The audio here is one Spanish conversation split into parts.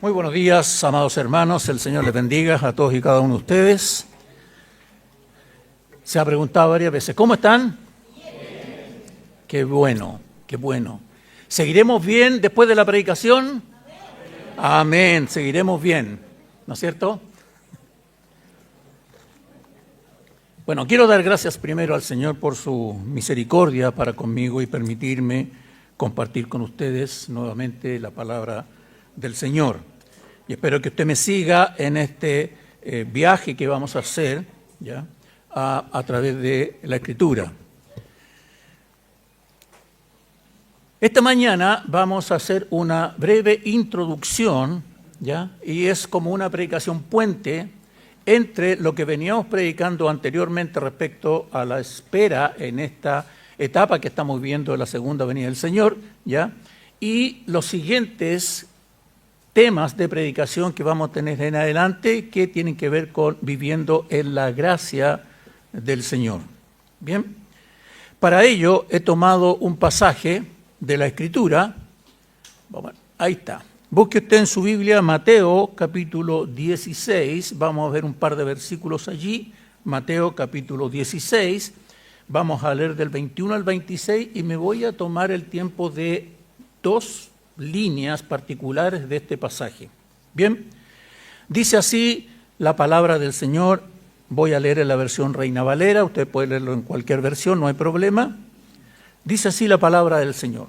Muy buenos días, amados hermanos. El Señor les bendiga a todos y cada uno de ustedes. Se ha preguntado varias veces, ¿cómo están? Bien. Qué bueno, qué bueno. ¿Seguiremos bien después de la predicación? Amén, seguiremos bien, ¿no es cierto? Bueno, quiero dar gracias primero al Señor por su misericordia para conmigo y permitirme compartir con ustedes nuevamente la palabra del Señor. Y espero que usted me siga en este viaje que vamos a hacer ¿ya? A través de la Escritura. Esta mañana vamos a hacer una breve introducción, ¿ya? Y es como una predicación puente entre lo que veníamos predicando anteriormente respecto a la espera en esta etapa que estamos viendo de la segunda venida del Señor, ¿ya? Y los siguientes temas de predicación que vamos a tener en adelante que tienen que ver con viviendo en la gracia del Señor. Bien, para ello he tomado un pasaje de la Escritura. Bueno, ahí está. Busque usted en su Biblia Mateo capítulo 16, vamos a ver un par de versículos allí. Mateo capítulo 16, vamos a leer del 21 al 26 y me voy a tomar el tiempo de dos líneas particulares de este pasaje. Bien, dice así la palabra del Señor. Voy a leer en la versión Reina Valera, usted puede leerlo en cualquier versión, no hay problema. Dice así la palabra del Señor.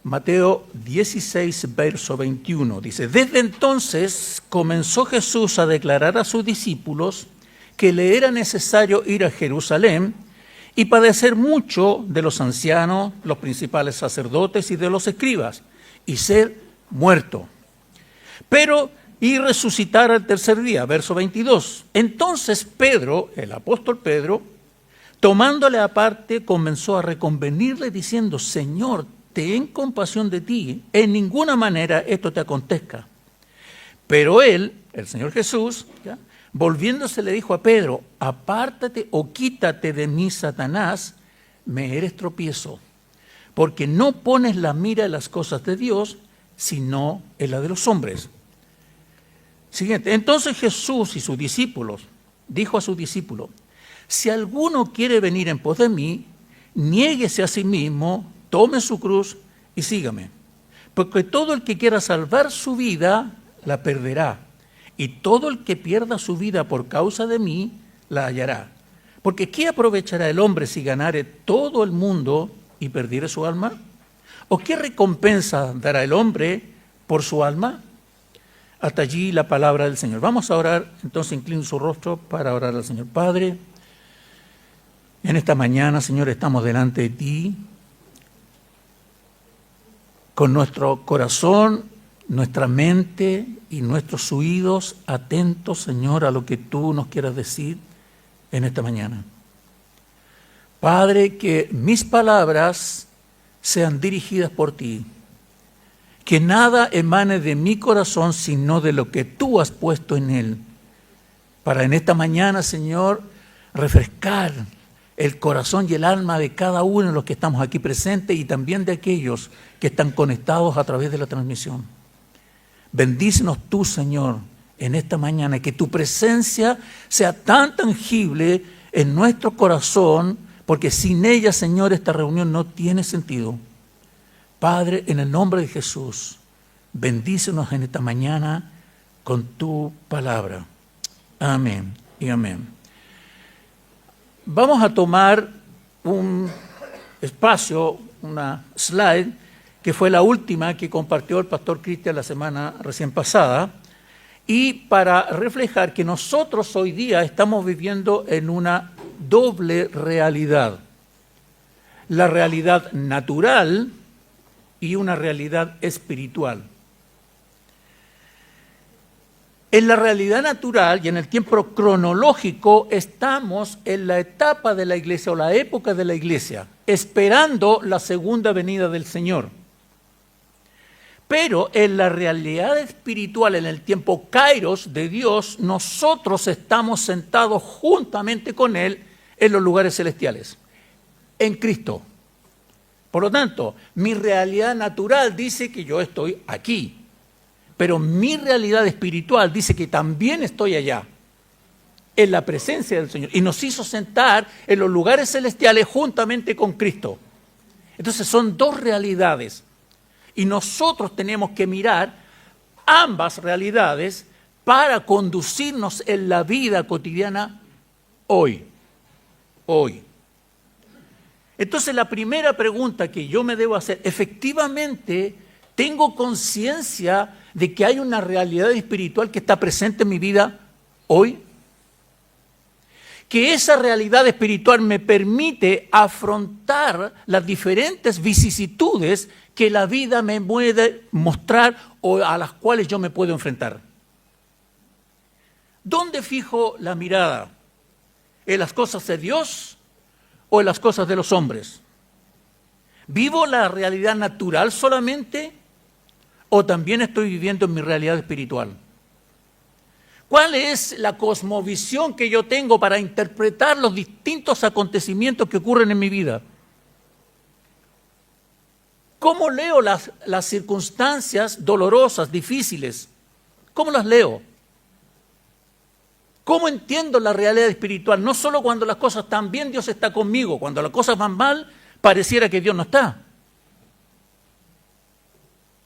Mateo 16, verso 21, dice: Desde entonces comenzó Jesús a declarar a sus discípulos que le era necesario ir a Jerusalén y padecer mucho de los ancianos, los principales sacerdotes y de los escribas, y ser muerto. Pero y resucitar al tercer día, verso 22. Entonces Pedro, el apóstol Pedro, tomándole aparte, comenzó a reconvenirle diciendo: Señor, ten compasión de ti, en ninguna manera esto te acontezca. Pero él, el Señor Jesús, ¿ya? Volviéndose le dijo a Pedro: apártate o quítate de mí, Satanás, me eres tropiezo, porque no pones la mira en las cosas de Dios, sino en la de los hombres. Siguiente, entonces Jesús y sus discípulos, dijo a sus discípulos: si alguno quiere venir en pos de mí, niéguese a sí mismo, tome su cruz y sígame. Porque todo el que quiera salvar su vida, la perderá. Y todo el que pierda su vida por causa de mí, la hallará. Porque ¿qué aprovechará el hombre si ganare todo el mundo y perdiere su alma? ¿O qué recompensa dará el hombre por su alma? Hasta allí la palabra del Señor. Vamos a orar, entonces inclinen su rostro para orar al Señor. Padre, en esta mañana, Señor, estamos delante de ti, con nuestro corazón, nuestra mente y nuestros oídos atentos, Señor, a lo que tú nos quieras decir en esta mañana. Padre, que mis palabras sean dirigidas por ti, que nada emane de mi corazón sino de lo que tú has puesto en él, para en esta mañana, Señor, refrescar el corazón y el alma de cada uno de los que estamos aquí presentes y también de aquellos que están conectados a través de la transmisión. Bendícenos tú, Señor, en esta mañana, que tu presencia sea tan tangible en nuestro corazón, porque sin ella, Señor, esta reunión no tiene sentido. Padre, en el nombre de Jesús, bendícenos en esta mañana con tu palabra. Amén y amén. Vamos a tomar un espacio, una slide, que fue la última que compartió el pastor Cristian la semana recién pasada, y para reflejar que nosotros hoy día estamos viviendo en una doble realidad. La realidad natural y una realidad espiritual. En la realidad natural y en el tiempo cronológico estamos en la etapa de la iglesia o la época de la iglesia, esperando la segunda venida del Señor. Pero en la realidad espiritual, en el tiempo kairos de Dios, nosotros estamos sentados juntamente con Él en los lugares celestiales, en Cristo. Por lo tanto, mi realidad natural dice que yo estoy aquí. pero mi realidad espiritual dice que también estoy allá, en la presencia del Señor. Y nos hizo sentar en los lugares celestiales juntamente con Cristo. Entonces son dos realidades. Y nosotros tenemos que mirar ambas realidades para conducirnos en la vida cotidiana hoy. Hoy. Entonces la primera pregunta que yo me debo hacer, efectivamente, ¿tengo conciencia de que hay una realidad espiritual que está presente en mi vida hoy? Que esa realidad espiritual me permite afrontar las diferentes vicisitudes que la vida me puede mostrar o a las cuales yo me puedo enfrentar. ¿Dónde fijo la mirada? ¿En las cosas de Dios o en las cosas de los hombres? ¿Vivo la realidad natural solamente o también estoy viviendo en mi realidad espiritual? ¿Cuál es la cosmovisión que yo tengo para interpretar los distintos acontecimientos que ocurren en mi vida? ¿Cómo leo las circunstancias dolorosas, difíciles? ¿Cómo las leo? ¿Cómo entiendo la realidad espiritual? No solo cuando las cosas están bien, Dios está conmigo. Cuando las cosas van mal, pareciera que Dios no está.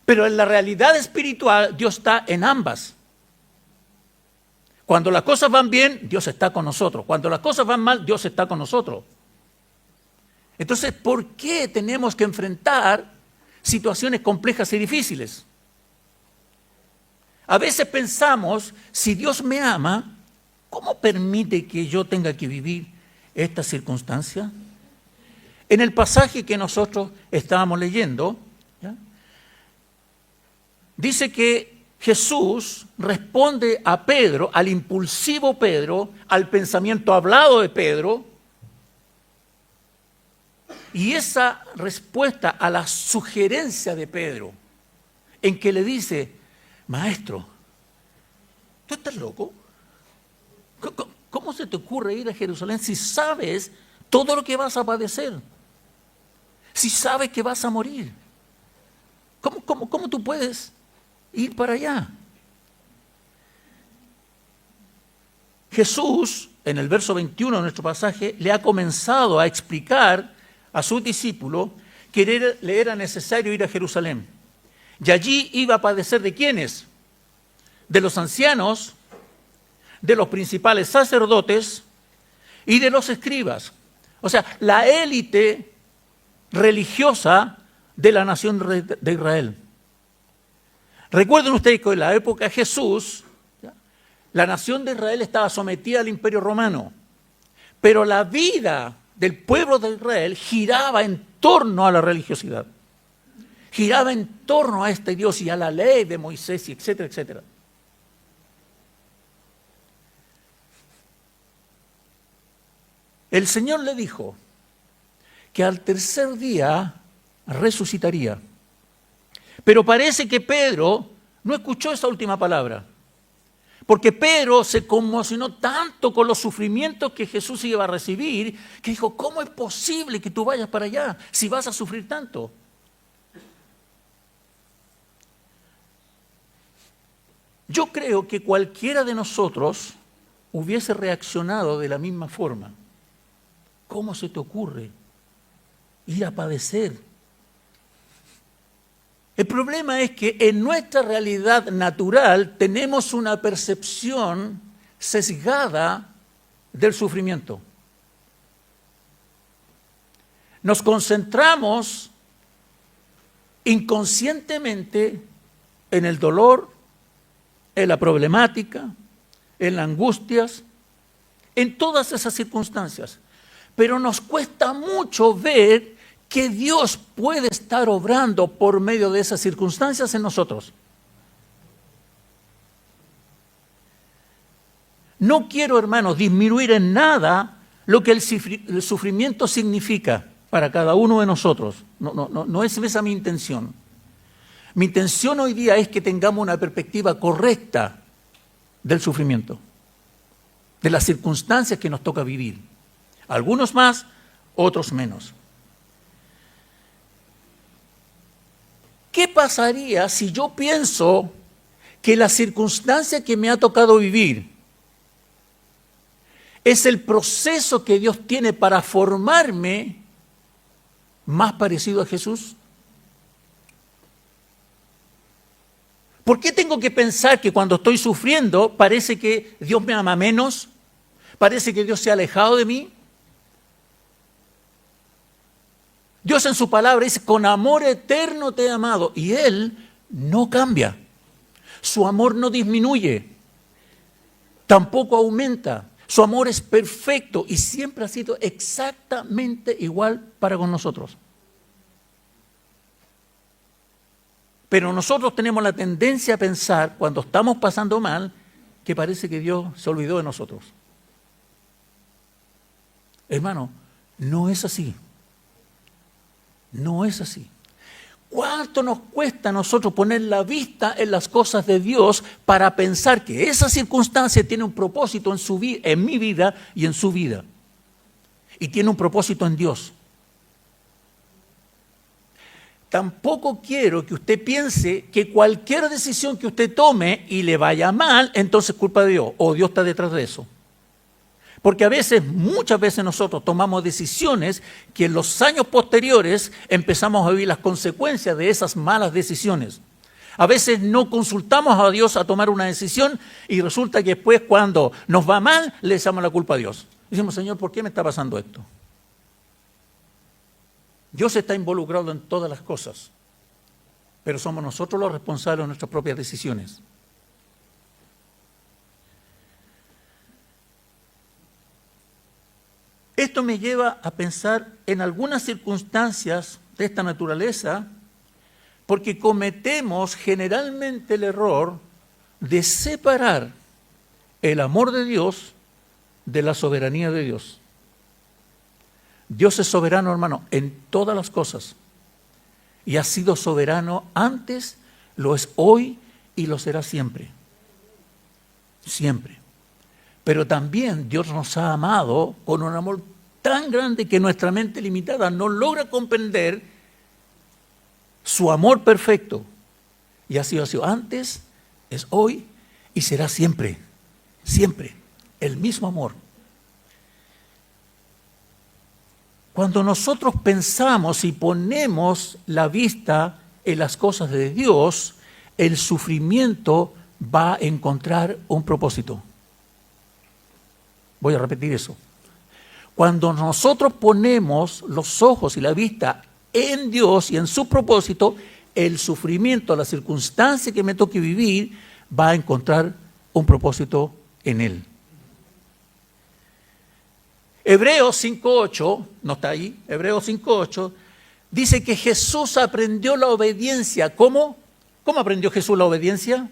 Pero en la realidad espiritual, Dios está en ambas. Cuando las cosas van bien, Dios está con nosotros. Cuando las cosas van mal, Dios está con nosotros. Entonces, ¿por qué tenemos que enfrentar situaciones complejas y difíciles? A veces pensamos, si Dios me ama, ¿cómo permite que yo tenga que vivir esta circunstancia? En el pasaje que nosotros estábamos leyendo, ¿ya?, dice que Jesús responde a Pedro, al impulsivo Pedro, al pensamiento hablado de Pedro, y esa respuesta a la sugerencia de Pedro, en que le dice, maestro, ¿tú estás loco? ¿Cómo se te ocurre ir a Jerusalén si sabes todo lo que vas a padecer? Si sabes que vas a morir. ¿Cómo tú puedes ir para allá? Jesús, en el verso 21 de nuestro pasaje, le ha comenzado a explicar a sus discípulos que le era necesario ir a Jerusalén. Y allí iba a padecer ¿de quiénes? De los ancianos, de los principales sacerdotes y de los escribas. O sea, la élite religiosa de la nación de Israel. Recuerden ustedes que en la época de Jesús, la nación de Israel estaba sometida al imperio romano, pero la vida del pueblo de Israel giraba en torno a la religiosidad, giraba en torno a este Dios y a la ley de Moisés, y etcétera, etcétera. El Señor le dijo que al tercer día resucitaría. Pero parece que Pedro no escuchó esa última palabra, porque Pedro se conmocionó tanto con los sufrimientos que Jesús iba a recibir, que dijo, ¿cómo es posible que tú vayas para allá si vas a sufrir tanto? Yo creo que cualquiera de nosotros hubiese reaccionado de la misma forma. ¿Cómo se te ocurre ir a padecer? El problema es que en nuestra realidad natural tenemos una percepción sesgada del sufrimiento. Nos concentramos inconscientemente en el dolor, en la problemática, en las angustias, en todas esas circunstancias. Pero nos cuesta mucho ver que Dios puede estar obrando por medio de esas circunstancias en nosotros. No quiero, hermanos, disminuir en nada lo que el sufrimiento significa para cada uno de nosotros. No es esa mi intención. Mi intención hoy día es que tengamos una perspectiva correcta del sufrimiento, de las circunstancias que nos toca vivir. Algunos más, otros menos. ¿Qué pasaría si yo pienso que la circunstancia que me ha tocado vivir es el proceso que Dios tiene para formarme más parecido a Jesús? ¿Por qué tengo que pensar que cuando estoy sufriendo parece que Dios me ama menos? ¿Parece que Dios se ha alejado de mí? Dios en su palabra dice, con amor eterno te he amado. Y Él no cambia. Su amor no disminuye. Tampoco aumenta. Su amor es perfecto y siempre ha sido exactamente igual para con nosotros. Pero nosotros tenemos la tendencia a pensar, cuando estamos pasando mal, que parece que Dios se olvidó de nosotros. Hermano, no es así. No es así. ¿Cuánto nos cuesta a nosotros poner la vista en las cosas de Dios para pensar que esa circunstancia tiene un propósito en mi vida y en su vida? Y tiene un propósito en Dios. Tampoco quiero que usted piense que cualquier decisión que usted tome y le vaya mal, entonces es culpa de Dios, o Dios está detrás de eso. Porque muchas veces nosotros tomamos decisiones que en los años posteriores empezamos a vivir las consecuencias de esas malas decisiones. A veces no consultamos a Dios a tomar una decisión y resulta que después cuando nos va mal le echamos la culpa a Dios. Decimos, Señor, ¿por qué me está pasando esto? Dios está involucrado en todas las cosas, pero somos nosotros los responsables de nuestras propias decisiones. Esto me lleva a pensar en algunas circunstancias de esta naturaleza, porque cometemos generalmente el error de separar el amor de Dios de la soberanía de Dios. Dios es soberano, hermano, en todas las cosas. Y ha sido soberano antes, lo es hoy y lo será siempre. Siempre. Pero también Dios nos ha amado con un amor tan grande que nuestra mente limitada no logra comprender su amor perfecto. Y ha sido antes, es hoy y será siempre. Siempre. El mismo amor. Cuando nosotros pensamos y ponemos la vista en las cosas de Dios, el sufrimiento va a encontrar un propósito. Voy a repetir eso. Cuando nosotros ponemos los ojos y la vista en Dios y en su propósito, el sufrimiento, la circunstancia que me toque vivir, va a encontrar un propósito en Él. Hebreos 5.8, no está ahí, Hebreos 5.8, dice que Jesús aprendió la obediencia. ¿Cómo? ¿Cómo aprendió Jesús la obediencia?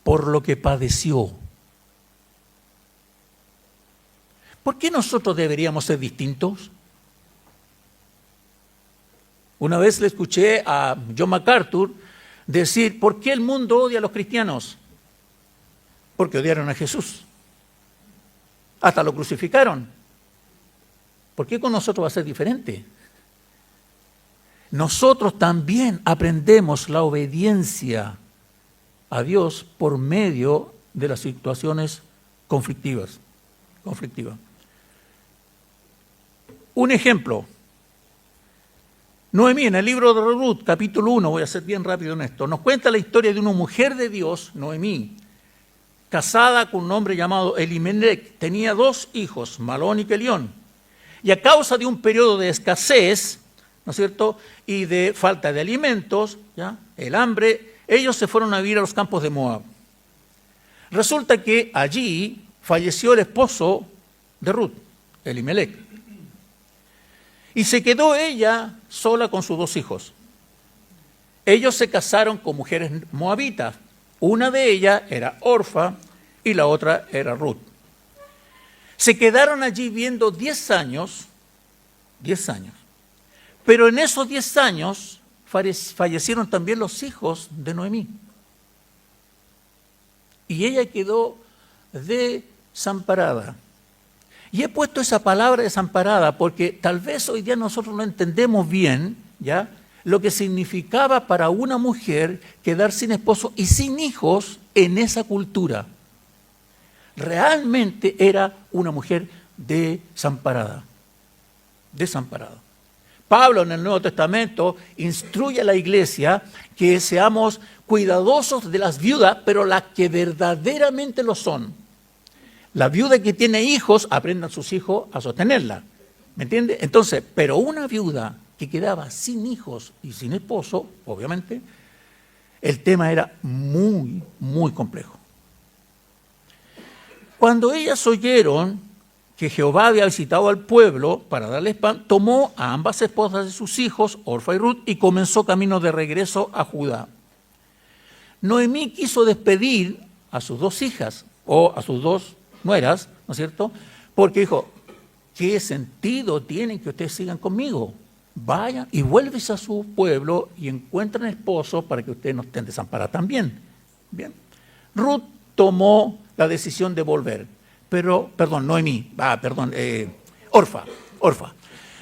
Por lo que padeció. ¿Por qué nosotros deberíamos ser distintos? Una vez le escuché a John MacArthur decir, ¿por qué el mundo odia a los cristianos? Porque odiaron a Jesús. Hasta lo crucificaron. ¿Por qué con nosotros va a ser diferente? Nosotros también aprendemos la obediencia a Dios por medio de las situaciones conflictivas. Un ejemplo. Noemí, en el libro de Ruth, capítulo 1, voy a ser bien rápido en esto, nos cuenta la historia de una mujer de Dios, Noemí, casada con un hombre llamado Elimelec. Tenía 2 hijos, Malón y Kelión. Y a causa de un periodo de escasez, ¿no es cierto?, y de falta de alimentos, ¿ya?, el hambre, ellos se fueron a vivir a los campos de Moab. Resulta que allí falleció el esposo de Ruth, Elimelec. Y se quedó ella sola con sus 2 hijos. Ellos se casaron con mujeres moabitas. Una de ellas era Orfa y la otra era Ruth. Se quedaron allí viviendo 10 años, pero en esos 10 años fallecieron también los hijos de Noemí. Y ella quedó desamparada. Y he puesto esa palabra desamparada porque tal vez hoy día nosotros no entendemos bien, ¿ya?, lo que significaba para una mujer quedar sin esposo y sin hijos en esa cultura. Realmente era una mujer desamparada. Desamparada. Pablo en el Nuevo Testamento instruye a la iglesia que seamos cuidadosos de las viudas, pero las que verdaderamente lo son. La viuda que tiene hijos, aprendan sus hijos a sostenerla. ¿Me entiende? Entonces, pero una viuda que quedaba sin hijos y sin esposo, obviamente, el tema era muy, muy complejo. Cuando ellas oyeron que Jehová había visitado al pueblo para darles pan, tomó a ambas esposas de sus hijos, Orfa y Ruth, y comenzó camino de regreso a Judá. Noemí quiso despedir a sus dos hijas, o a sus dos nueras, ¿no es cierto? Porque dijo, ¿qué sentido tiene que ustedes sigan conmigo? Vayan y vuélvense a su pueblo y encuentren esposo para que ustedes no estén desamparados también. Bien. Ruth tomó la decisión de volver, pero, Noemí, Orfa.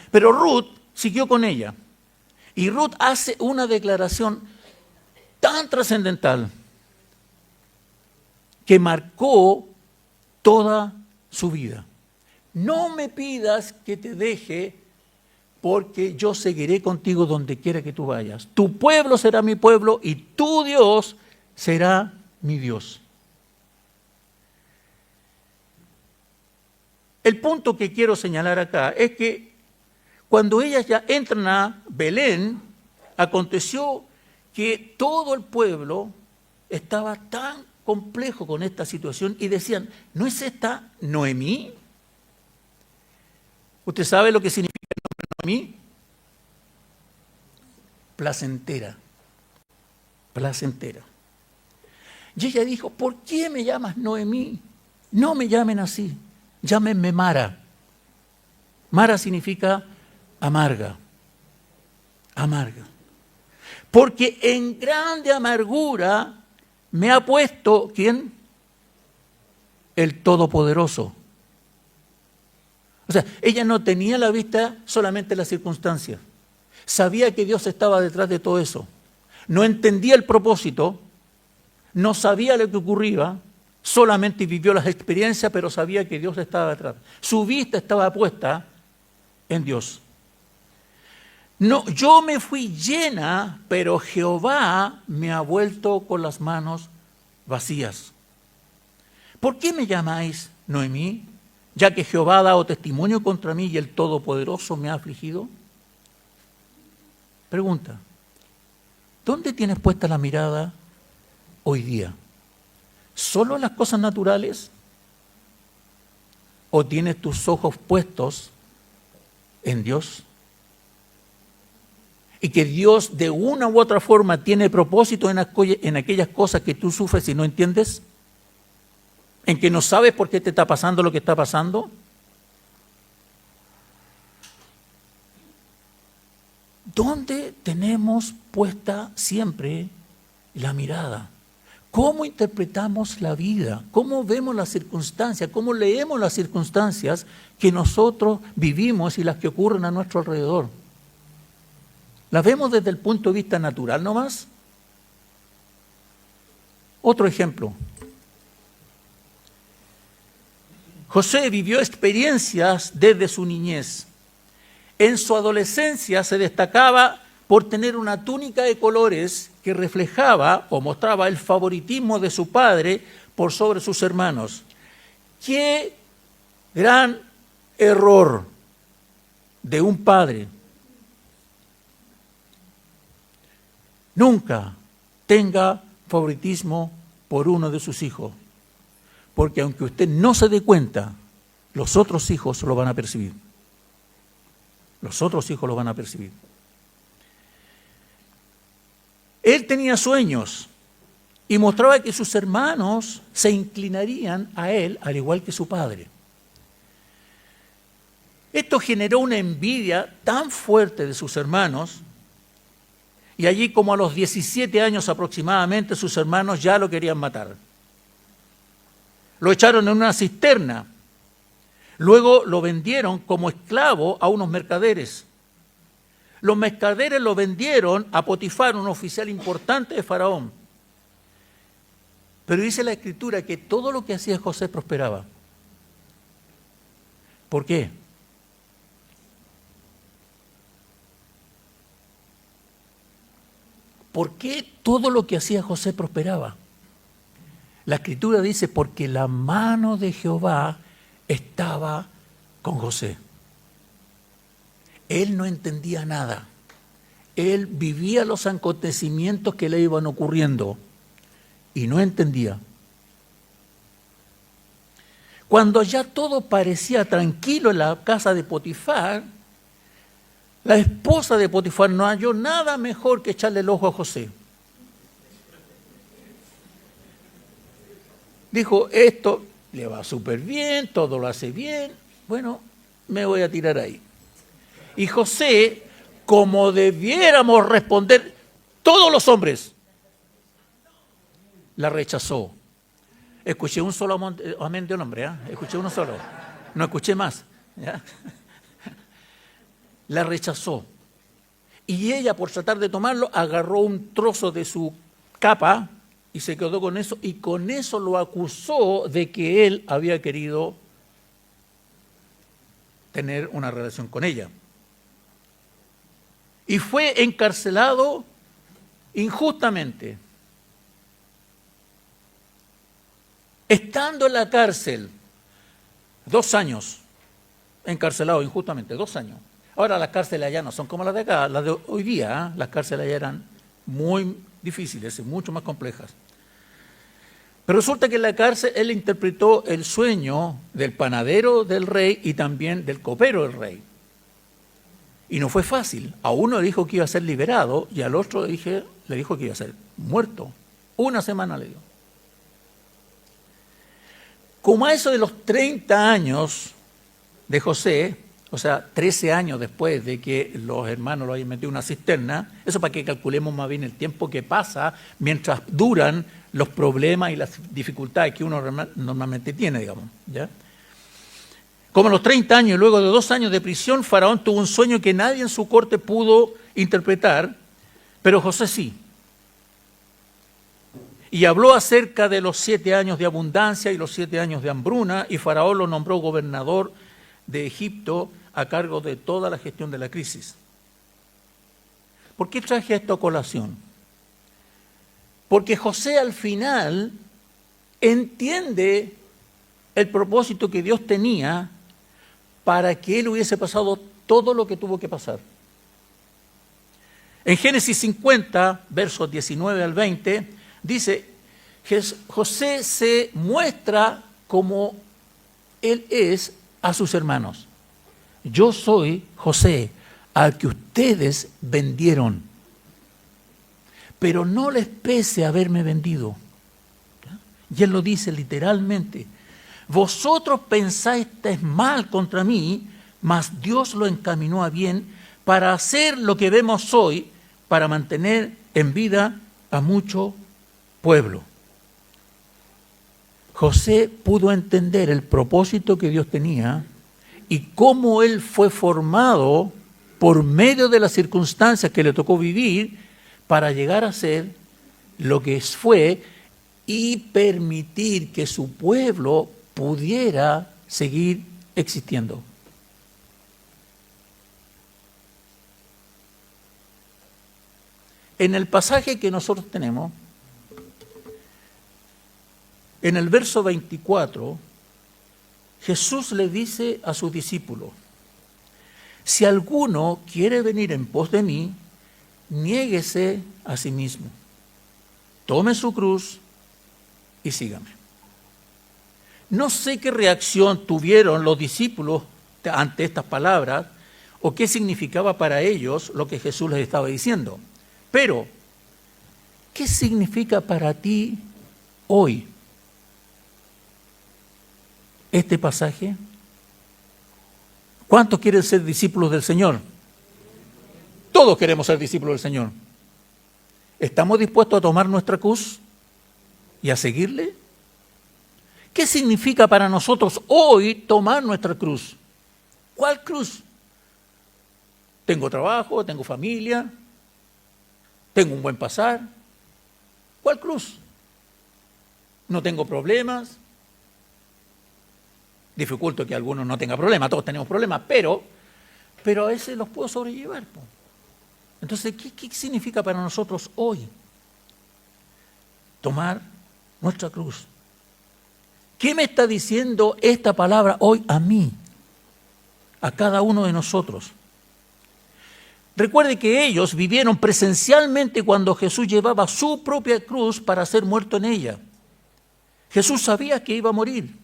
Pero Ruth siguió con ella. Y Ruth hace una declaración tan trascendental que marcó toda su vida. No me pidas que te deje, porque yo seguiré contigo donde quiera que tú vayas. Tu pueblo será mi pueblo y tu Dios será mi Dios. El punto que quiero señalar acá es que cuando ellas ya entran a Belén, aconteció que todo el pueblo estaba tan complejo con esta situación y decían, ¿no es esta Noemí? ¿Usted sabe lo que significa el nombre Noemí? Placentera. Placentera. Y ella dijo, ¿por qué me llamas Noemí? No me llamen así, llámenme Mara. Mara significa amarga. Amarga. Porque en grande amargura me ha puesto, ¿quién? El Todopoderoso. O sea, ella no tenía a la vista solamente las circunstancias. Sabía que Dios estaba detrás de todo eso. No entendía el propósito, no sabía lo que ocurría, solamente vivió las experiencias, pero sabía que Dios estaba detrás. Su vista estaba puesta en Dios. No, yo me fui llena, pero Jehová me ha vuelto con las manos vacías. ¿Por qué me llamáis Noemí? Ya que Jehová ha dado testimonio contra mí y el Todopoderoso me ha afligido. Pregunta, ¿dónde tienes puesta la mirada hoy día? ¿Solo en las cosas naturales? ¿O tienes tus ojos puestos en Dios? Y que Dios de una u otra forma tiene propósito en aquellas cosas que tú sufres y no entiendes, en que no sabes por qué te está pasando lo que está pasando. ¿Dónde tenemos puesta siempre la mirada? ¿Cómo interpretamos la vida? ¿Cómo vemos las circunstancias? ¿Cómo leemos las circunstancias que nosotros vivimos y las que ocurren a nuestro alrededor? ¿Las vemos desde el punto de vista natural nomás? Otro ejemplo. José vivió experiencias desde su niñez. En su adolescencia se destacaba por tener una túnica de colores que reflejaba o mostraba el favoritismo de su padre por sobre sus hermanos. ¡Qué gran error de un padre! Nunca tenga favoritismo por uno de sus hijos, porque aunque usted no se dé cuenta, los otros hijos lo van a percibir. Los otros hijos lo van a percibir. Él tenía sueños y mostraba que sus hermanos se inclinarían a él al igual que su padre. Esto generó una envidia tan fuerte de sus hermanos. Y allí como a los 17 años aproximadamente sus hermanos ya lo querían matar. Lo echaron en una cisterna. Luego lo vendieron como esclavo a unos mercaderes. Los mercaderes lo vendieron a Potifar, un oficial importante de Faraón. Pero dice la Escritura que todo lo que hacía José prosperaba. ¿Por qué? ¿Por qué todo lo que hacía José prosperaba? La Escritura dice, porque la mano de Jehová estaba con José. Él no entendía nada. Él vivía los acontecimientos que le iban ocurriendo y no entendía. Cuando ya todo parecía tranquilo en la casa de Potifar, la esposa de Potifar no halló nada mejor que echarle el ojo a José. Dijo, esto le va súper bien, todo lo hace bien, bueno, me voy a tirar ahí. Y José, como debiéramos responder todos los hombres, la rechazó. Escuché un solo amén de un hombre, escuché uno solo, no escuché más. ¿Ya? La rechazó. Y ella, por tratar de tomarlo, agarró un trozo de su capa y se quedó con eso, y con eso lo acusó de que él había querido tener una relación con ella. Y fue encarcelado injustamente. Estando en la cárcel, 2 años, encarcelado injustamente, 2 años. Ahora las cárceles allá no son como las de acá, las de hoy día, las cárceles allá eran muy difíciles y mucho más complejas. Pero resulta que en la cárcel él interpretó el sueño del panadero del rey y también del copero del rey. Y no fue fácil. A uno le dijo que iba a ser liberado y al otro le dijo que iba a ser muerto. 1 semana le dio. Como a eso de los 30 años de José, o sea, 13 años después de que los hermanos lo hayan metido en una cisterna, eso para que calculemos más bien el tiempo que pasa mientras duran los problemas y las dificultades que uno normalmente tiene, digamos, ¿ya? Como a los 30 años, luego de 2 años de prisión, Faraón tuvo un sueño que nadie en su corte pudo interpretar, pero José sí. Y habló acerca de los 7 años de abundancia y los 7 años de hambruna, y Faraón lo nombró gobernador de Egipto a cargo de toda la gestión de la crisis. ¿Por qué traje esto a colación? Porque José al final entiende el propósito que Dios tenía para que él hubiese pasado todo lo que tuvo que pasar. En Génesis 50, versos 19 al 20, dice, José se muestra como él es a sus hermanos. Yo soy José, al que ustedes vendieron, pero no les pese haberme vendido. Y él lo dice literalmente. Vosotros pensáis mal contra mí, mas Dios lo encaminó a bien para hacer lo que vemos hoy, para mantener en vida a mucho pueblo. José pudo entender el propósito que Dios tenía y cómo él fue formado por medio de las circunstancias que le tocó vivir para llegar a ser lo que fue y permitir que su pueblo pudiera seguir existiendo. En el pasaje que nosotros tenemos, en el verso 24, Jesús le dice a sus discípulos, si alguno quiere venir en pos de mí, niéguese a sí mismo, tome su cruz y sígame. No sé qué reacción tuvieron los discípulos ante estas palabras o qué significaba para ellos lo que Jesús les estaba diciendo. Pero, ¿qué significa para ti hoy este pasaje? ¿Cuántos quieren ser discípulos del Señor? Todos queremos ser discípulos del Señor. ¿Estamos dispuestos a tomar nuestra cruz y a seguirle? ¿Qué significa para nosotros hoy tomar nuestra cruz? ¿Cuál cruz? Tengo trabajo, tengo familia, tengo un buen pasar. ¿Cuál cruz? No tengo problemas. Dificulto que algunos no tengan problemas, todos tenemos problemas, pero a veces los puedo sobrellevar. Entonces, ¿qué significa para nosotros hoy? Tomar nuestra cruz. ¿Qué me está diciendo esta palabra hoy a mí? A cada uno de nosotros. Recuerde que ellos vivieron presencialmente cuando Jesús llevaba su propia cruz para ser muerto en ella. Jesús sabía que iba a morir.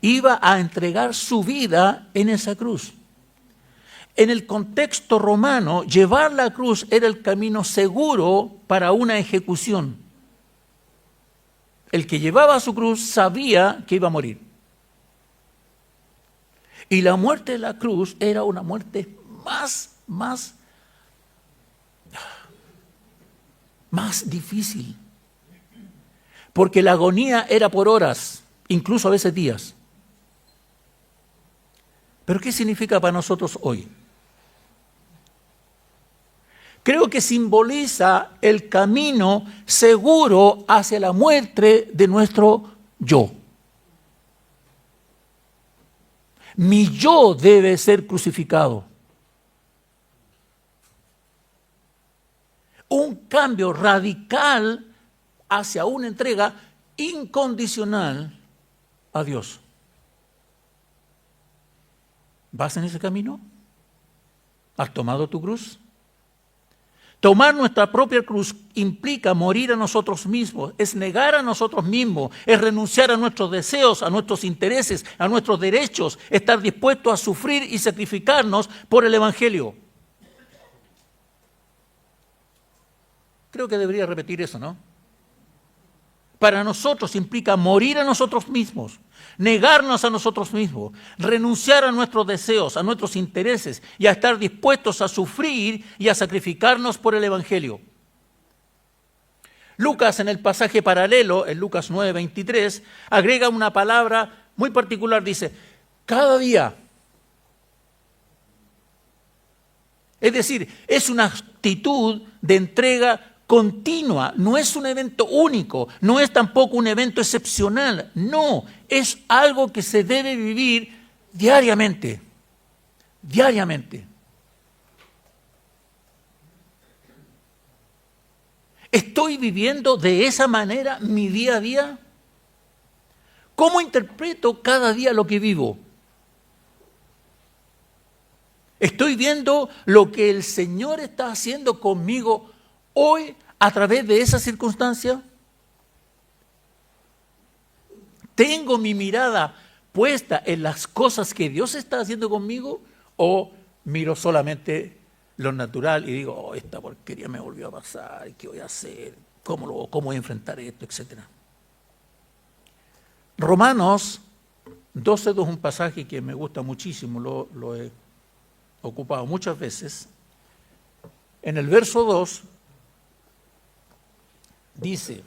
Iba a entregar su vida en esa cruz. En el contexto romano, llevar la cruz era el camino seguro para una ejecución. El que llevaba su cruz sabía que iba a morir. Y la muerte de la cruz era una muerte más difícil. Porque la agonía era por horas, incluso a veces días. ¿Pero qué significa para nosotros hoy? Creo que simboliza el camino seguro hacia la muerte de nuestro yo. Mi yo debe ser crucificado. Un cambio radical hacia una entrega incondicional a Dios. ¿Vas en ese camino? ¿Has tomado tu cruz? Tomar nuestra propia cruz implica morir a nosotros mismos, es negar a nosotros mismos, es renunciar a nuestros deseos, a nuestros intereses, a nuestros derechos, estar dispuesto a sufrir y sacrificarnos por el Evangelio. Creo que debería repetir eso, ¿no? Para nosotros implica morir a nosotros mismos, negarnos a nosotros mismos, renunciar a nuestros deseos, a nuestros intereses y a estar dispuestos a sufrir y a sacrificarnos por el Evangelio. Lucas, en el pasaje paralelo, en Lucas 9:23, agrega una palabra muy particular, dice, cada día. Es decir, es una actitud de entrega continua, no es un evento único, no es tampoco un evento excepcional, no, es algo que se debe vivir diariamente, diariamente. ¿Estoy viviendo de esa manera mi día a día? ¿Cómo interpreto cada día lo que vivo? ¿Estoy viendo lo que el Señor está haciendo conmigo hoy a través de esa circunstancia? ¿Tengo mi mirada puesta en las cosas que Dios está haciendo conmigo o miro solamente lo natural y digo, oh, esta porquería me volvió a pasar, ¿qué voy a hacer? ¿Cómo voy a enfrentar esto? Etcétera. Romanos 12:2 es un pasaje que me gusta muchísimo, lo he ocupado muchas veces. En el verso 2 dice,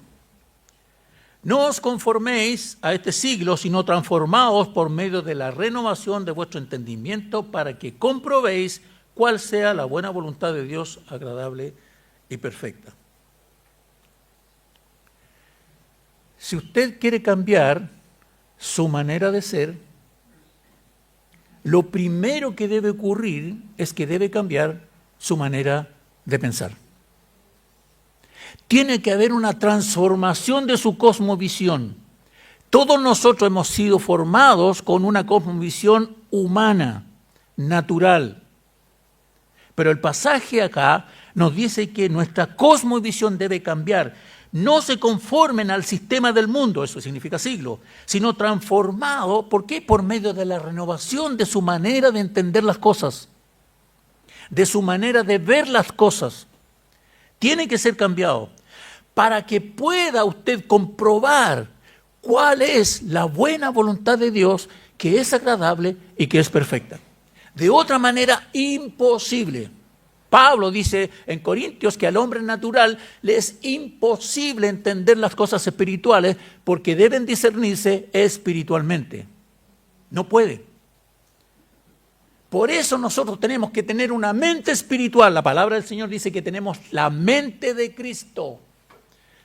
no os conforméis a este siglo, sino transformaos por medio de la renovación de vuestro entendimiento para que comprobéis cuál sea la buena voluntad de Dios, agradable y perfecta. Si usted quiere cambiar su manera de ser, lo primero que debe ocurrir es que debe cambiar su manera de pensar. Tiene que haber una transformación de su cosmovisión. Todos nosotros hemos sido formados con una cosmovisión humana, natural. Pero el pasaje acá nos dice que nuestra cosmovisión debe cambiar. No se conformen al sistema del mundo, eso significa siglo, sino transformado, ¿por qué? Por medio de la renovación de su manera de entender las cosas, de su manera de ver las cosas. Tiene que ser cambiado para que pueda usted comprobar cuál es la buena voluntad de Dios, que es agradable y que es perfecta. De otra manera, imposible. Pablo dice en Corintios que al hombre natural le es imposible entender las cosas espirituales porque deben discernirse espiritualmente. No puede. Por eso nosotros tenemos que tener una mente espiritual. La palabra del Señor dice que tenemos la mente de Cristo.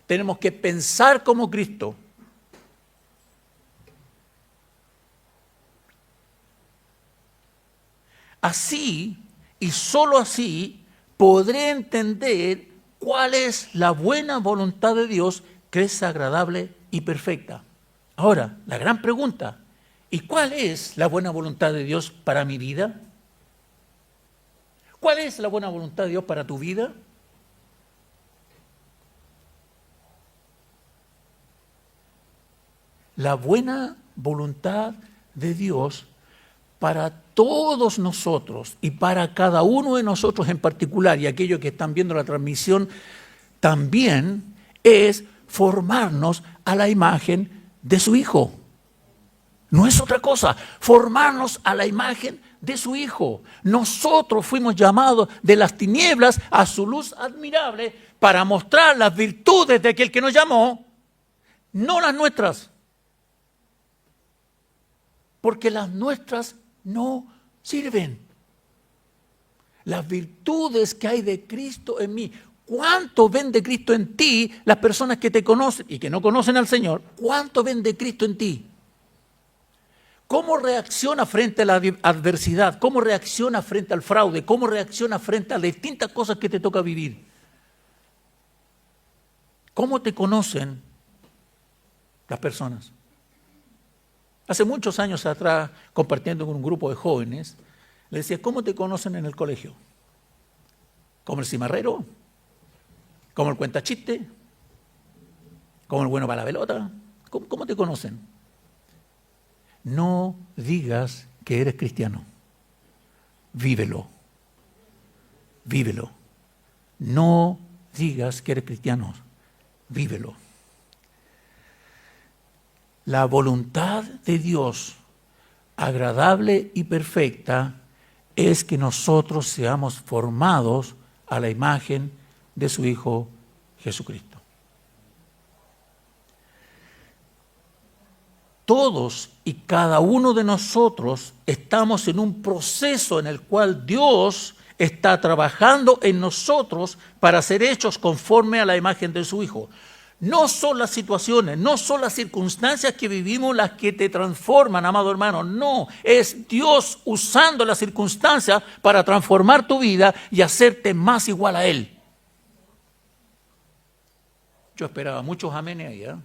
Tenemos que pensar como Cristo. Así, y sólo así, podré entender cuál es la buena voluntad de Dios, que es agradable y perfecta. Ahora, la gran pregunta, ¿y cuál es la buena voluntad de Dios para mi vida? ¿Cuál es la buena voluntad de Dios para tu vida? La buena voluntad de Dios para todos nosotros y para cada uno de nosotros en particular, y aquellos que están viendo la transmisión también, es formarnos a la imagen de su Hijo. No es otra cosa, formarnos a la imagen de su Hijo. Nosotros fuimos llamados de las tinieblas a su luz admirable para mostrar las virtudes de aquel que nos llamó, no las nuestras. Porque las nuestras no sirven. Las virtudes que hay de Cristo en mí. ¿Cuánto ven de Cristo en ti las personas que te conocen y que no conocen al Señor? ¿Cuánto ven de Cristo en ti? ¿Cómo reacciona frente a la adversidad? ¿Cómo reacciona frente al fraude? ¿Cómo reacciona frente a las distintas cosas que te toca vivir? ¿Cómo te conocen las personas? Hace muchos años atrás, compartiendo con un grupo de jóvenes, le decía, ¿cómo te conocen en el colegio? ¿Como el cimarrero? ¿Como el cuentachiste? ¿Como el bueno para la pelota? ¿Cómo te conocen? No digas que eres cristiano. Vívelo. Vívelo. No digas que eres cristiano. Vívelo. La voluntad de Dios, agradable y perfecta, es que nosotros seamos formados a la imagen de su Hijo Jesucristo. Todos y cada uno de nosotros estamos en un proceso en el cual Dios está trabajando en nosotros para ser hechos conforme a la imagen de su Hijo. No son las situaciones, no son las circunstancias que vivimos las que te transforman, amado hermano. No, es Dios usando las circunstancias para transformar tu vida y hacerte más igual a Él. Yo esperaba muchos amenes ahí, ¿eh?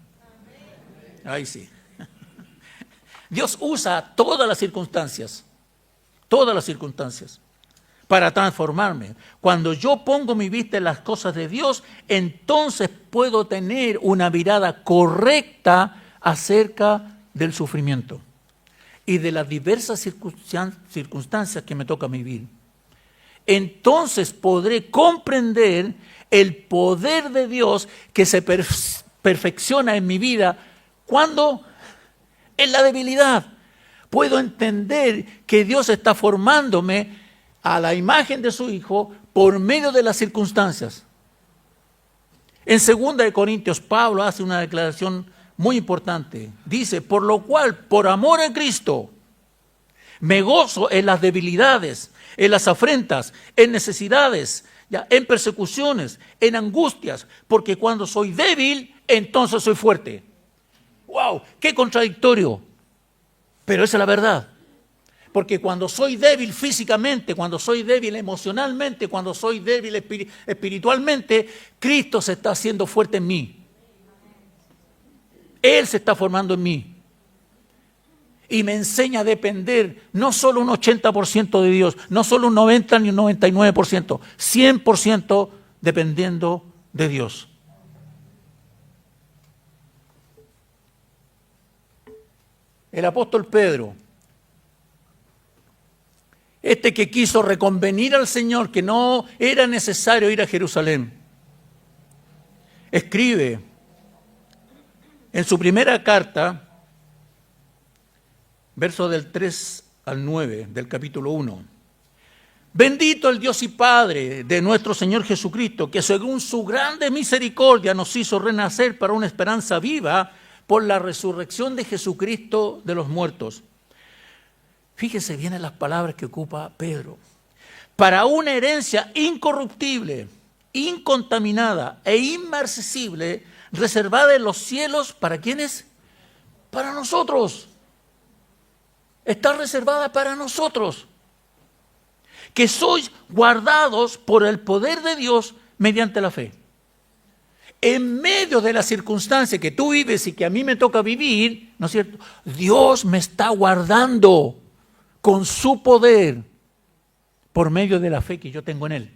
Ahí sí. Dios usa todas las circunstancias para transformarme. Cuando yo pongo mi vista en las cosas de Dios, entonces puedo tener una mirada correcta acerca del sufrimiento y de las diversas circunstancias que me toca vivir. Entonces podré comprender el poder de Dios que se perfecciona en mi vida cuando en la debilidad. Puedo entender que Dios está formándome a la imagen de su Hijo por medio de las circunstancias. En 2 Corintios, Pablo hace una declaración muy importante. Dice, por lo cual, por amor a Cristo, me gozo en las debilidades, en las afrentas, en necesidades, en persecuciones, en angustias, porque cuando soy débil, entonces soy fuerte. ¡Wow! ¡Qué contradictorio! Pero esa es la verdad. Porque cuando soy débil físicamente, cuando soy débil emocionalmente, cuando soy débil espiritualmente, Cristo se está haciendo fuerte en mí. Él se está formando en mí. Y me enseña a depender no solo un 80% de Dios, no solo un 90 ni un 99%, 100% dependiendo de Dios. El apóstol Pedro, este que quiso reconvenir al Señor que no era necesario ir a Jerusalén, escribe en su primera carta, versos del 3 al 9 del capítulo 1. Bendito el Dios y Padre de nuestro Señor Jesucristo, que según su grande misericordia nos hizo renacer para una esperanza viva por la resurrección de Jesucristo de los muertos, Fíjese bien en las palabras que ocupa Pedro. Para una herencia incorruptible, incontaminada e inmarcesible, reservada en los cielos, ¿para quiénes? Para nosotros. Está reservada para nosotros. Que sois guardados por el poder de Dios mediante la fe. En medio de la circunstancia que tú vives y que a mí me toca vivir, ¿no es cierto? Dios me está guardando con su poder por medio de la fe que yo tengo en Él.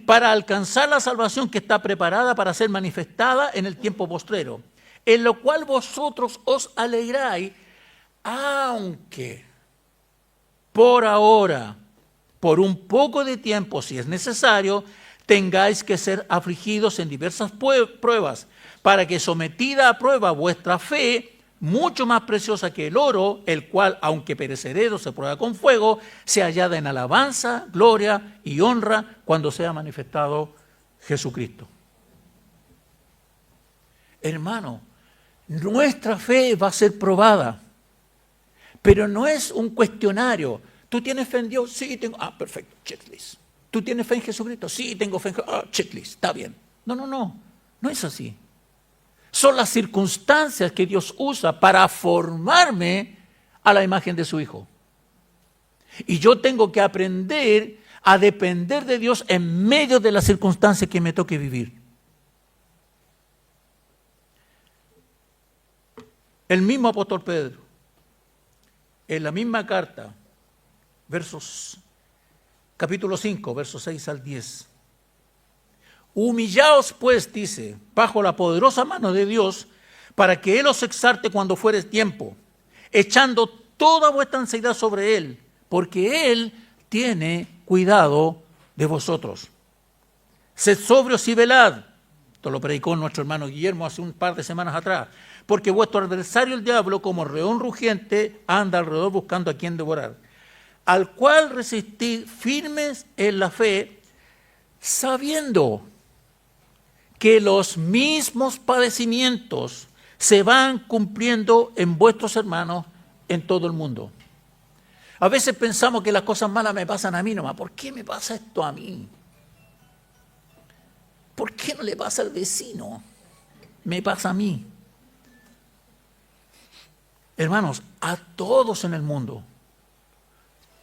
Para alcanzar la salvación que está preparada para ser manifestada en el tiempo postrero, en lo cual vosotros os alegráis, aunque por ahora, por un poco de tiempo, si es necesario, tengáis que ser afligidos en diversas pruebas, para que sometida a prueba vuestra fe, mucho más preciosa que el oro, el cual, aunque perecedero, se prueba con fuego, se hallada en alabanza, gloria y honra cuando sea manifestado Jesucristo. Hermano, nuestra fe va a ser probada, pero no es un cuestionario. ¿Tú tienes fe en Dios? Sí, tengo. Ah, perfecto, checklist. ¿Tú tienes fe en Jesucristo? Sí, tengo fe en Jesucristo. Ah, checklist, está bien. No es así. Son las circunstancias que Dios usa para formarme a la imagen de su Hijo. Y yo tengo que aprender a depender de Dios en medio de las circunstancias que me toque vivir. El mismo apóstol Pedro, en la misma carta, capítulo 5, versos 6 al 10. Humillaos pues, dice, bajo la poderosa mano de Dios, para que Él os exalte cuando fuere tiempo, echando toda vuestra ansiedad sobre Él, porque Él tiene cuidado de vosotros. Sed sobrios y velad. Esto lo predicó nuestro hermano Guillermo hace un par de semanas atrás. Porque vuestro adversario el diablo, como león rugiente, anda alrededor buscando a quien devorar. Al cual resistid firmes en la fe, sabiendo que los mismos padecimientos se van cumpliendo en vuestros hermanos en todo el mundo. A veces pensamos que las cosas malas me pasan a mí nomás. ¿Por qué me pasa esto a mí? ¿Por qué no le pasa al vecino? Me pasa a mí. Hermanos, a todos en el mundo,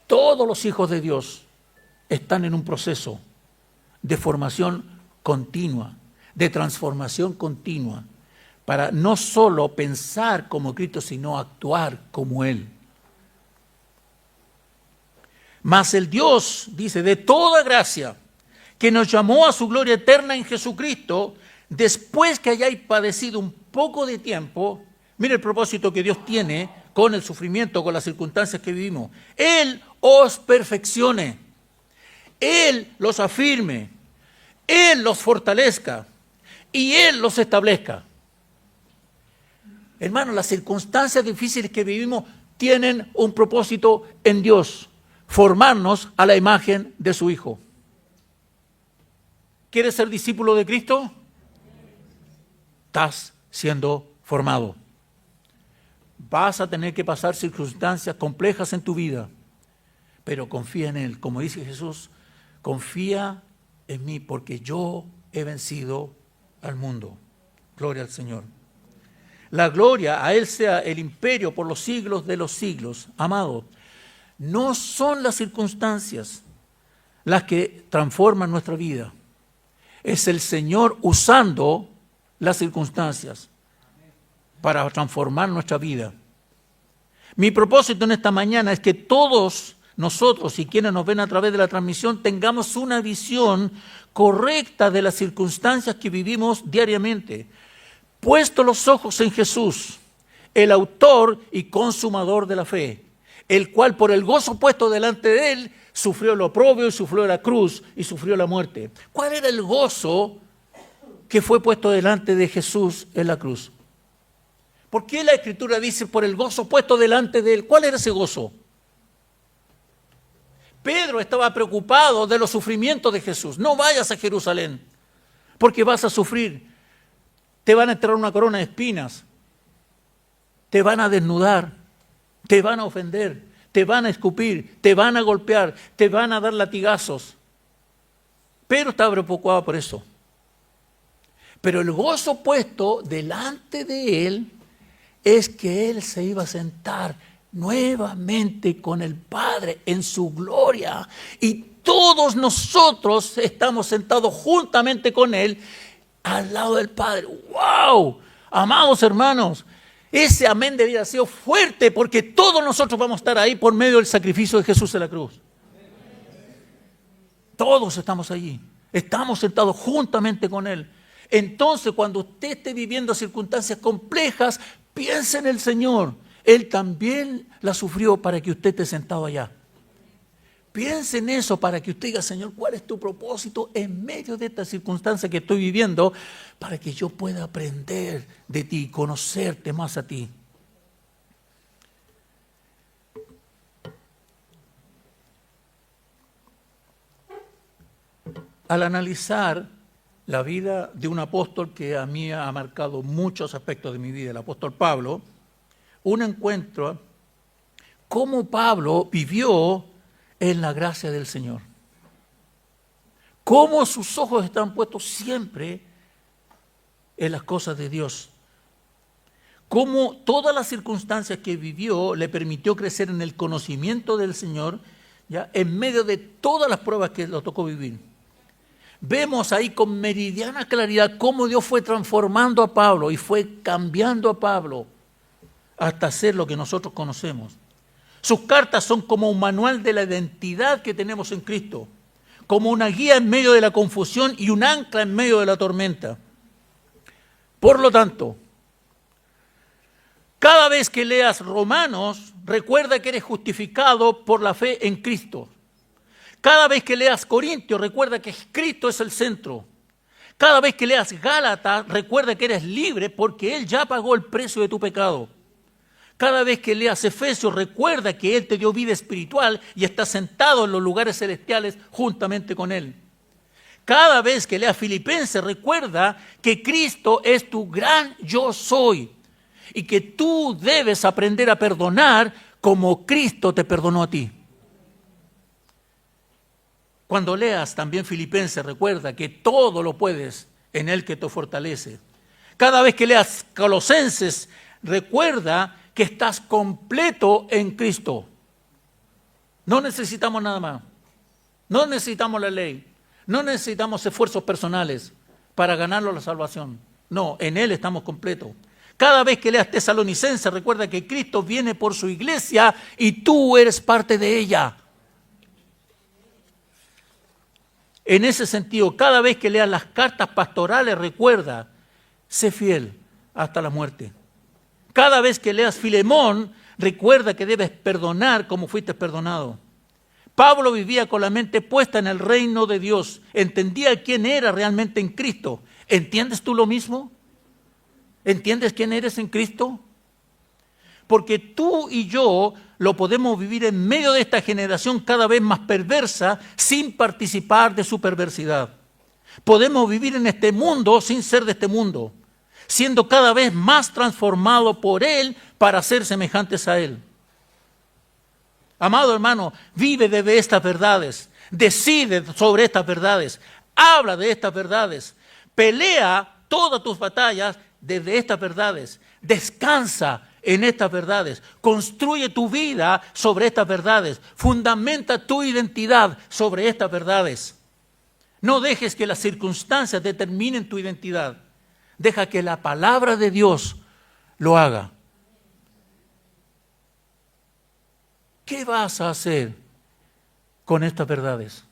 todos los hijos de Dios están en un proceso de formación continua, de transformación continua, para no solo pensar como Cristo, sino actuar como Él. Mas el Dios, dice, de toda gracia, que nos llamó a su gloria eterna en Jesucristo, después que hayáis padecido un poco de tiempo, mire el propósito que Dios tiene con el sufrimiento, con las circunstancias que vivimos. Él os perfeccione, Él los afirme, Él los fortalezca y Él los establezca. Hermanos, las circunstancias difíciles que vivimos tienen un propósito en Dios: formarnos a la imagen de su Hijo. ¿Quieres ser discípulo de Cristo? Estás siendo formado. Vas a tener que pasar circunstancias complejas en tu vida, pero confía en Él. Como dice Jesús, confía en mí porque yo he vencido al mundo. Gloria al Señor. La gloria a Él sea el imperio por los siglos de los siglos. Amado, no son las circunstancias las que transforman nuestra vida. Es el Señor usando las circunstancias para transformar nuestra vida. Mi propósito en esta mañana es que todos nosotros y quienes nos ven a través de la transmisión tengamos una visión correcta de las circunstancias que vivimos diariamente. Puesto los ojos en Jesús, el autor y consumador de la fe, el cual por el gozo puesto delante de Él sufrió el oprobio y sufrió la cruz y sufrió la muerte. ¿Cuál era el gozo que fue puesto delante de Jesús en la cruz? ¿Por qué la Escritura dice por el gozo puesto delante de Él? ¿Cuál era ese gozo? Pedro estaba preocupado de los sufrimientos de Jesús. No vayas a Jerusalén, porque vas a sufrir. Te van a entrar una corona de espinas. Te van a desnudar. te van a ofender, te van a escupir, te van a golpear, te van a dar latigazos. Pedro estaba preocupado por eso. Pero el gozo puesto delante de él es que él se iba a sentar nuevamente con el Padre en su gloria. Y todos nosotros estamos sentados juntamente con él al lado del Padre. ¡Wow! Amados hermanos, ese amén debería ser fuerte porque todos nosotros vamos a estar ahí por medio del sacrificio de Jesús en la cruz. Todos estamos allí. Estamos sentados juntamente con él. Entonces, cuando usted esté viviendo circunstancias complejas, piense en el Señor. Él también la sufrió para que usted esté sentado allá. Piense en eso para que usted diga, Señor, ¿cuál es tu propósito en medio de esta circunstancia que estoy viviendo? Para que yo pueda aprender de ti, conocerte más a ti. Al analizar la vida de un apóstol que a mí ha marcado muchos aspectos de mi vida, el apóstol Pablo, uno encuentra cómo Pablo vivió en la gracia del Señor. Cómo sus ojos están puestos siempre en las cosas de Dios. Cómo todas las circunstancias que vivió le permitió crecer en el conocimiento del Señor, ¿ya? En medio de todas las pruebas que lo tocó vivir. Vemos ahí con meridiana claridad cómo Dios fue transformando a Pablo y fue cambiando a Pablo hasta ser lo que nosotros conocemos. Sus cartas son como un manual de la identidad que tenemos en Cristo, como una guía en medio de la confusión y un ancla en medio de la tormenta. Por lo tanto, cada vez que leas Romanos, recuerda que eres justificado por la fe en Cristo. Cada vez que leas Corintios, recuerda que Cristo es el centro. Cada vez que leas Gálatas, recuerda que eres libre porque Él ya pagó el precio de tu pecado. Cada vez que leas Efesios, recuerda que Él te dio vida espiritual y estás sentado en los lugares celestiales juntamente con Él. Cada vez que leas Filipenses, recuerda que Cristo es tu gran yo soy y que tú debes aprender a perdonar como Cristo te perdonó a ti. Cuando leas también Filipenses, recuerda que todo lo puedes en Él que te fortalece. Cada vez que leas Colosenses, recuerda que estás completo en Cristo. No necesitamos nada más. No necesitamos la ley. No necesitamos esfuerzos personales para ganarlo la salvación. No, en Él estamos completos. Cada vez que leas Tesalonicenses, recuerda que Cristo viene por su iglesia y tú eres parte de ella. En ese sentido, cada vez que leas las cartas pastorales, recuerda, sé fiel hasta la muerte. Cada vez que leas Filemón, recuerda que debes perdonar como fuiste perdonado. Pablo vivía con la mente puesta en el reino de Dios. Entendía quién era realmente en Cristo. ¿Entiendes tú lo mismo? ¿Entiendes quién eres en Cristo? Porque tú y yo lo podemos vivir en medio de esta generación cada vez más perversa sin participar de su perversidad. Podemos vivir en este mundo sin ser de este mundo, siendo cada vez más transformados por Él para ser semejantes a Él. Amado hermano, vive de estas verdades, decide sobre estas verdades, habla de estas verdades, pelea todas tus batallas desde estas verdades, descansa en estas verdades, construye tu vida sobre estas verdades, fundamenta tu identidad sobre estas verdades. No dejes que las circunstancias determinen tu identidad. Deja que la palabra de Dios lo haga. ¿Qué vas a hacer con estas verdades?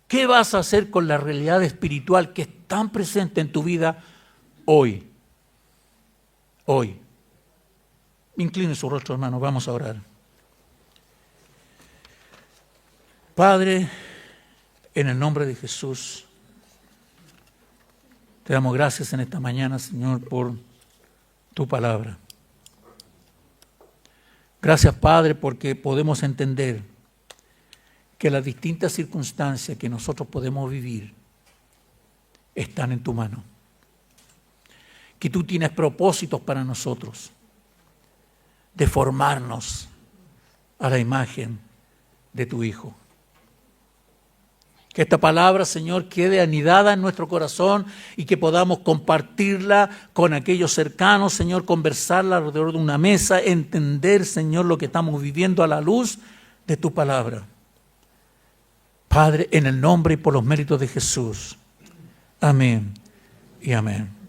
¿Qué vas a hacer con la realidad espiritual que es tan presente en tu vida hoy? Hoy. Incline su rostro, hermano, vamos a orar. Padre, en el nombre de Jesús, te damos gracias en esta mañana, Señor, por tu palabra. Gracias, Padre, porque podemos entender que las distintas circunstancias que nosotros podemos vivir están en tu mano. Que tú tienes propósitos para nosotros. de formarnos a la imagen de tu Hijo. Que esta palabra, Señor, quede anidada en nuestro corazón y que podamos compartirla con aquellos cercanos, Señor, conversarla alrededor de una mesa, entender, Señor, lo que estamos viviendo a la luz de tu palabra. Padre, en el nombre y por los méritos de Jesús. Amén y amén.